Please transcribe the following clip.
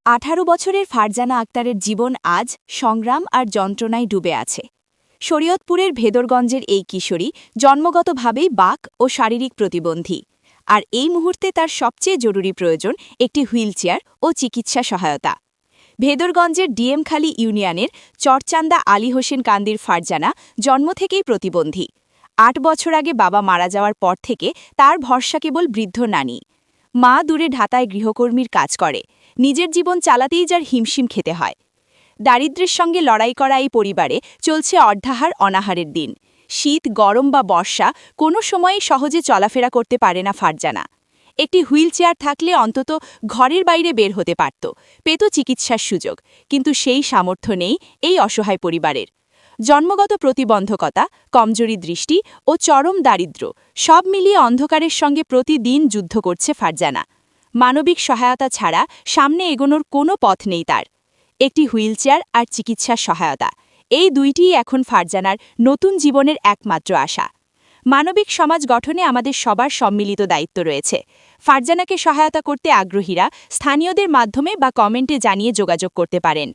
18 বছরের ফারজানা আক্তারের জীবন আজ সংগ্রাম আর যন্ত্রণায় ডুবে আছে। শরীয়তপুরের ভেদরগঞ্জের এই কিশোরী জন্মগতভাবেই বাক ও শারীরিক প্রতিবন্ধী, আর এই মুহূর্তে তার সবচেয়ে জরুরি প্রয়োজন একটি হুইলচেয়ার ও চিকিৎসা সহায়তা। ভেদরগঞ্জের ডিএমখালী ইউনিয়নের চরচান্দা আলী হোসেন কান্দির ফারজানা জন্ম থেকেই প্রতিবন্ধী। 8 বছর আগে বাবা মারা যাওয়ার পর থেকে তার ভরসা কেবল বৃদ্ধ নানি। মা দূরে ঢাকায় গৃহকর্মীর কাজ করে, নিজের জীবন চালাতেই যার হিমশিম খেতে হয়। দারিদ্র্যের সঙ্গে লড়াই করা এই পরিবারে চলছে অর্ধাহার অনাহারের দিন। শীত, গরম বা বর্ষা কোনো সময়ই সহজে চলাফেরা করতে পারে না ফারজানা। একটি হুইলচেয়ার থাকলে অন্তত ঘরের বাইরে বের হতে পারত, পেত চিকিৎসার সুযোগ, কিন্তু সেই সামর্থ্য নেই এই অসহায় পরিবারের। জন্মগত প্রতিবন্ধকতা, কমজোরি দৃষ্টি ও চরম দারিদ্র্য সব মিলিয়ে অন্ধকারের সঙ্গে প্রতিদিন যুদ্ধ করছে ফারজানা। মানবিক সহায়তা ছাড়া সামনে এগোনোর কোনো পথ নেই তার। একটি হুইলচেয়ার আর চিকিৎসার সহায়তা, এই দুইটিই এখন ফারজানার নতুন জীবনের একমাত্র আশা। মানবিক সমাজ গঠনে আমাদের সবার সম্মিলিত দায়িত্ব রয়েছে। ফারজানাকে সহায়তা করতে আগ্রহীরা স্থানীয়দের মাধ্যমে বা কমেন্টে জানিয়ে যোগাযোগ করতে পারেন।